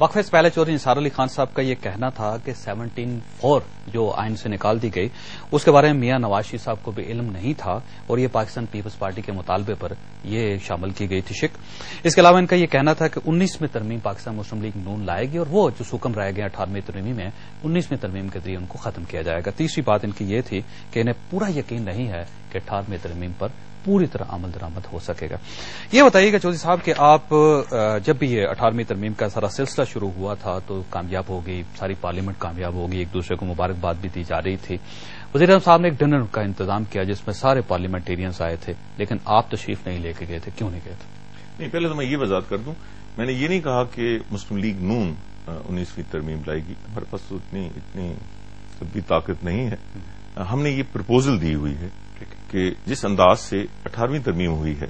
وقفے سے پہلے چودھری نثار علی خان صاحب کا یہ کہنا تھا کہ 17(4) جو آئین سے نکال دی گئی اس کے بارے میں میاں نواز شریف صاحب کو بھی علم نہیں تھا اور یہ پاکستان پیپلز پارٹی کے مطالبے پر یہ شامل کی گئی تھی شک۔ اس کے علاوہ ان کا یہ کہنا تھا کہ 19ویں ترمیم پاکستان مسلم لیگ نون لائے گی اور وہ جو حکم رہ گئے 18ویں ترمیم میں 19ویں ترمیم کے ذریعے ان کو ختم کیا جائے گا۔ تیسری بات ان کی یہ تھی کہ انہیں پورا یقین نہیں ہے کہ 18ویں ترمیم پر پوری طرح عمل درآمد ہو سکے گا۔ یہ بتائیے گا چودھری صاحب کہ آپ جب بھی یہ 18ویں ترمیم کا سارا سلسلہ شروع ہوا تھا تو کامیاب ہو گئی، ساری پارلیمنٹ کامیاب ہو گئی، ایک دوسرے کو مبارکباد بھی دی جا رہی تھی۔ وزیر اعظم صاحب نے ایک ڈنر کا انتظام کیا جس میں سارے پارلیمنٹیرینز آئے تھے، لیکن آپ تشریف نہیں لے کے گئے تھے، کیوں نہیں گئے تھے؟ نہیں، پہلے تو میں یہ وضاحت کر دوں، میں نے یہ نہیں کہا کہ مسلم لیگ نون 19ویں ترمیم لائے گی، ہمارے پاس تو اتنی طاقت نہیں ہے۔ ہم نے یہ پرپوزل دی ہوئی ہے کہ جس انداز سے 18ویں ترمیم ہوئی ہے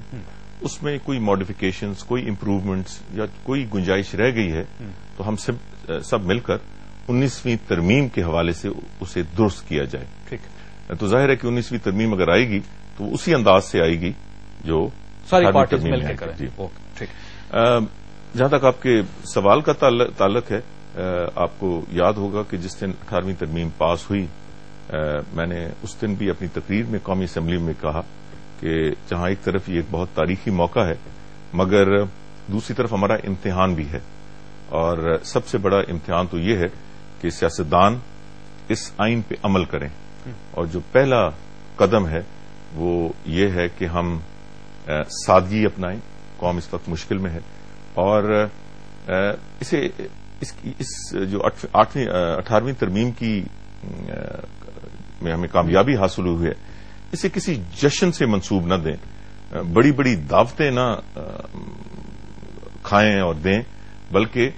اس میں کوئی ماڈیفکیشنز، کوئی امپروومنٹس یا کوئی گنجائش رہ گئی ہے تو ہم سب مل کر 19ویں ترمیم کے حوالے سے اسے درست کیا جائے۔ تو ظاہر ہے کہ 19ویں ترمیم اگر آئے گی تو وہ اسی انداز سے آئے گی جو ساری پارٹیز مل کے کریں۔ جہاں تک آپ کے سوال کا تعلق ہے، آپ کو یاد ہوگا کہ جس دن 18ویں ترمیم پاس ہوئی میں نے اس دن بھی اپنی تقریر میں قومی اسمبلی میں کہا کہ جہاں ایک طرف یہ ایک بہت تاریخی موقع ہے مگر دوسری طرف ہمارا امتحان بھی ہے، اور سب سے بڑا امتحان تو یہ ہے کہ سیاستدان اس آئین پہ عمل کریں، اور جو پہلا قدم ہے وہ یہ ہے کہ ہم سادگی اپنائیں۔ قوم اس وقت مشکل میں ہے اور اس جو 18ویں ترمیم کی میں ہمیں کامیابی حاصل ہوئی ہے اسے کسی جشن سے منسوب نہ دیں، بڑی بڑی دعوتیں نہ کھائیں اور دیں، بلکہ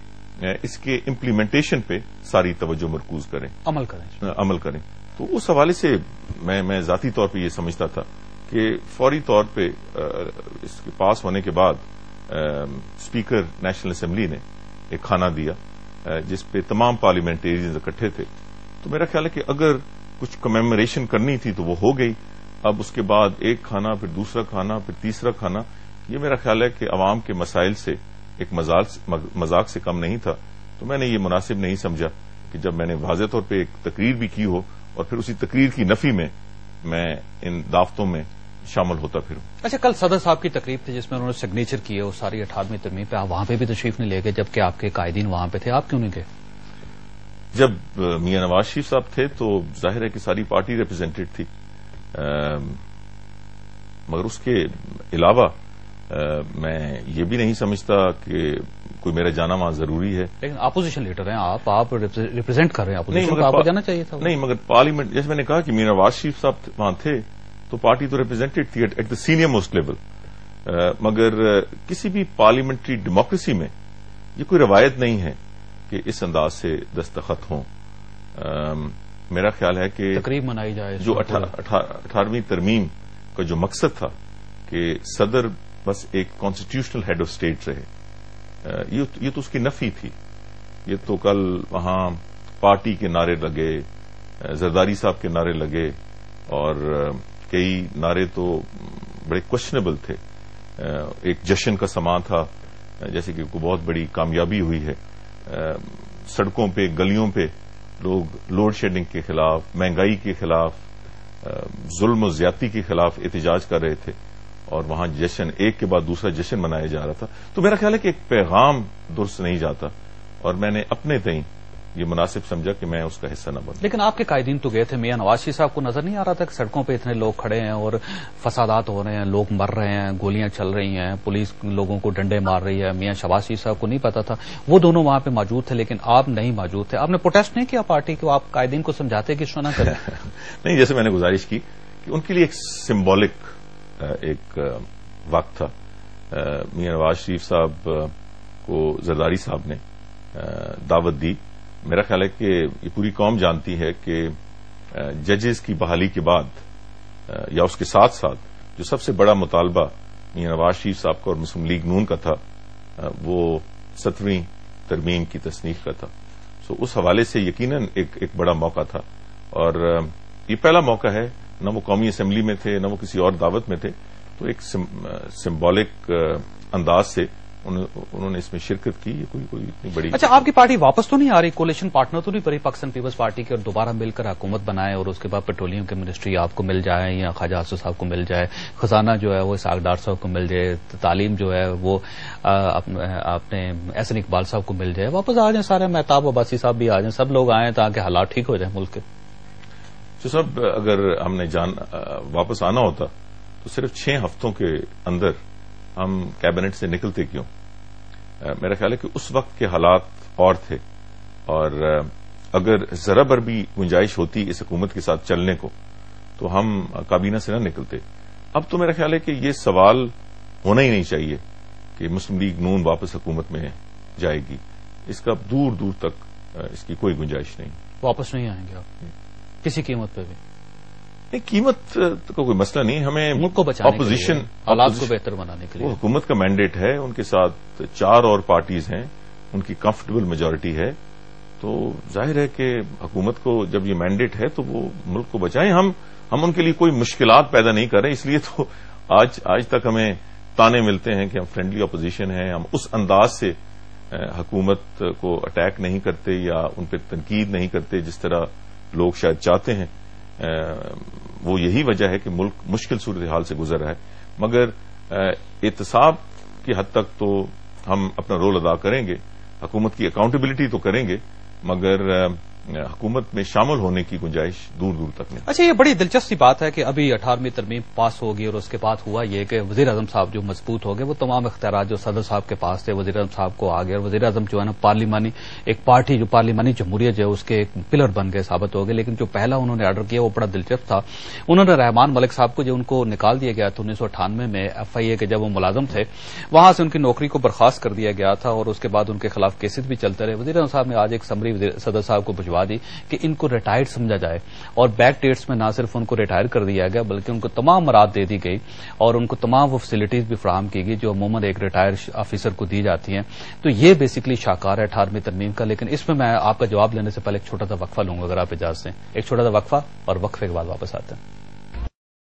اس کے امپلیمنٹیشن پہ ساری توجہ مرکوز کریں، عمل کریں۔ تو اس حوالے سے میں ذاتی طور پہ یہ سمجھتا تھا کہ فوری طور پہ اس کے پاس ہونے کے بعد اسپیکر نیشنل اسمبلی نے ایک کھانا دیا جس پہ تمام پارلیمنٹیرینز اکٹھے تھے۔ تو میرا خیال ہے کہ اگر کچھ کمیموریشن کرنی تھی تو وہ ہو گئی، اب اس کے بعد ایک کھانا، پھر دوسرا کھانا، پھر تیسرا کھانا، یہ میرا خیال ہے کہ عوام کے مسائل سے ایک مذاق سے کم نہیں تھا۔ تو میں نے یہ مناسب نہیں سمجھا کہ جب میں نے واضح طور پہ ایک تقریر بھی کی ہو اور پھر اسی تقریر کی نفی میں ان دعوتوں میں شامل ہوتا پھروں۔ اچھا، کل صدر صاحب کی تقریب تھی جس میں انہوں نے سگنیچر کیے وہ ساری 18ویں ترمیم پہ، آپ وہاں پہ بھی تشریف نہیں لے گئے جبکہ آپ کے قائدین وہاں پہ تھے، آپ کیوں نہیں گئے؟ جب میاں نواز شریف صاحب تھے تو ظاہر ہے کہ ساری پارٹی ریپرزینٹڈ تھی، مگر اس کے علاوہ میں یہ بھی نہیں سمجھتا کہ کوئی میرا جانا وہاں ضروری ہے۔ لیکن اپوزیشن لیڈر ہیں آپ ریپرزینٹ کر رہے ہیں اپوزیشن کو، آپ کو جانا چاہیے تھا۔ نہیں، مگر پارلیمنٹ، جیسے میں نے کہا کہ میاں نواز شریف صاحب وہاں تھے تو پارٹی تو ریپرزینٹڈ تھی at the senior most level, مگر کسی بھی پارلیمنٹری ڈیموکریسی میں یہ کوئی روایت نہیں ہے کہ اس انداز سے دستخط ہوں۔ میرا خیال ہے کہ تقریب منائی جائے جو 18ویں ترمیم کا جو مقصد تھا کہ صدر بس ایک کانسٹیٹیوشنل ہیڈ آف اسٹیٹ رہے، یہ تو اس کی نفی تھی۔ یہ تو کل وہاں پارٹی کے نعرے لگے، زرداری صاحب کے نعرے لگے، اور کئی نعرے تو بڑے کوشچنیبل تھے۔ ایک جشن کا سماں تھا، جیسے کہ کوئی بہت بڑی کامیابی ہوئی ہے۔ سڑکوں پہ، گلیوں پہ لوگ لوڈ شیڈنگ کے خلاف، مہنگائی کے خلاف، ظلم و زیادتی کے خلاف احتجاج کر رہے تھے، اور وہاں جشن ایک کے بعد دوسرا جشن منایا جا رہا تھا۔ تو میرا خیال ہے کہ ایک پیغام درست نہیں جاتا، اور میں نے اپنے تئیں یہ مناسب سمجھا کہ میں اس کا حصہ نہ بنوں۔ لیکن آپ کے قائدین تو گئے تھے، میاں نواز شریف صاحب کو نظر نہیں آ رہا تھا کہ سڑکوں پہ اتنے لوگ کھڑے ہیں اور فسادات ہو رہے ہیں، لوگ مر رہے ہیں، گولیاں چل رہی ہیں، پولیس لوگوں کو ڈنڈے مار رہی ہے؟ میاں شہباز شریف صاحب کو نہیں پتا تھا؟ وہ دونوں وہاں پہ موجود تھے لیکن آپ نہیں موجود تھے، آپ نے پروٹیسٹ نہیں کیا پارٹی کو؟ آپ قائدین کو سمجھاتے کہ اس طرح نہ کریں؟ نہیں، جیسے میں نے گزارش کی کہ ان کے لیے ایک سمبولک ایک وقت تھا۔ میاں نواز شریف صاحب کو زرداری صاحب نے دعوت دی۔ میرا خیال ہے کہ یہ پوری قوم جانتی ہے کہ ججز کی بحالی کے بعد یا اس کے ساتھ ساتھ جو سب سے بڑا مطالبہ میاں نواز شریف صاحب کا اور مسلم لیگ نون کا تھا وہ 17ویں ترمیم کی تصنیف کا تھا۔ سو اس حوالے سے یقیناً ایک بڑا موقع تھا، اور یہ پہلا موقع ہے، نہ وہ قومی اسمبلی میں تھے نہ وہ کسی اور دعوت میں تھے، تو ایک سمبولک انداز سے انہوں نے اس میں شرکت کی. یہ کوئی اتنی بڑی. اچھا، آپ کی پارٹی واپس تو نہیں آ رہی؟ کولیشن پارٹنر تو نہیں بنی پاکستان پیپلز پارٹی کے اور دوبارہ مل کر حکومت بنائے اور اس کے بعد پیٹرولیم کی منسٹری آپ کو مل جائے یا خواجہ آصف صاحب کو مل جائے, خزانہ جو ہے وہ اسحاق ڈار صاحب کو مل جائے, تعلیم جو ہے وہ اپنے احسن اقبال صاحب کو مل جائے, واپس آ جائیں سارے, مہتاب عباسی صاحب بھی آ جائیں, سب لوگ آئیں تاکہ حالات ٹھیک ہو جائیں ملک کے. جو صاحب اگر ہم نے واپس آنا ہوتا تو صرف 6 ہفتوں کے اندر ہم کیبنٹ سے نکلتے کیوں؟ میرا خیال ہے کہ اس وقت کے حالات اور تھے, اور اگر ذرا بھر بھی گنجائش ہوتی اس حکومت کے ساتھ چلنے کو تو ہم کابینہ سے نہ نکلتے. اب تو میرا خیال ہے کہ یہ سوال ہونا ہی نہیں چاہیے کہ مسلم لیگ نون واپس حکومت میں جائے گی. اس کا دور دور تک اس کی کوئی گنجائش نہیں. واپس نہیں آئیں گے آپ کسی قیمت پہ بھی؟ نہیں, قیمت کا کوئی مسئلہ نہیں. ہمیں ملک کو بچانے اپوزیشن, حالات کو بہتر بنانے کے لیے وہ حکومت کا مینڈیٹ ہے, ان کے ساتھ 4 اور پارٹیز ہیں, ان کی کمفرٹیبل میجورٹی ہے, تو ظاہر ہے کہ حکومت کو جب یہ مینڈیٹ ہے تو وہ ملک کو بچائیں. ہم ان کے لیے کوئی مشکلات پیدا نہیں کر رہے, اس لیے تو آج تک ہمیں تانے ملتے ہیں کہ ہم فرینڈلی اپوزیشن ہیں, ہم اس انداز سے حکومت کو اٹیک نہیں کرتے یا ان پہ تنقید نہیں کرتے جس طرح لوگ شاید چاہتے ہیں. وہ یہی وجہ ہے کہ ملک مشکل صورتحال سے گزر رہا ہے, مگر احتساب کی حد تک تو ہم اپنا رول ادا کریں گے, حکومت کی اکاؤنٹیبلٹی تو کریں گے, مگر حکومت میں شامل ہونے کی گنجائش دور دور تک نہیں. اچھا, یہ بڑی دلچسپ بات ہے کہ ابھی 18ویں ترمیم پاس ہوگی اور اس کے بعد ہوا یہ کہ وزیر اعظم صاحب جو مضبوط ہو گئے, وہ تمام اختیارات جو صدر صاحب کے پاس تھے وزیر اعظم صاحب کو آ گئے, اور وزیر اعظم جو ہے نا پارلیمانی ایک پارٹی جو پارلیمانی جمہوریت جو ہے اس کے ایک پلر بن گئے, ثابت ہو گئے. لیکن جو پہلا انہوں نے آرڈر کیا وہ بڑا دلچسپ تھا. انہوں نے رحمان ملک صاحب کو جو ان کو نکال دیا گیا تھا 1998 میں FIA کے جب وہ ملازم تھے, وہاں سے ان کی نوکری کو برخاست کر دیا گیا تھا, اور اس کے بعد ان کے خلاف کیسز بھی چلتے رہے. وزیر اعظم صاحب نے آج ایک سمری صدر صاحب کو بھجوا دی کہ ان کو ریٹائرڈ سمجھا جائے, اور بیک ڈیٹس میں نہ صرف ان کو ریٹائر کر دیا گیا بلکہ ان کو تمام مراد دے دی گئی, اور ان کو تمام وہ فیسلٹیز بھی فراہم کی گئی جو عموماً ایک ریٹائر آفیسر کو دی جاتی ہیں. تو یہ بیسیکلی شاہکار ہے 18ویں ترمیم کا. لیکن اس میں آپ کا جواب لینے سے پہلے ایک چھوٹا سا وقفہ لوں گا, اگر آپ اجازت دیں. ایک چھوٹا سا وقفہ, اور وقفے کے بعد واپس آتے ہیں.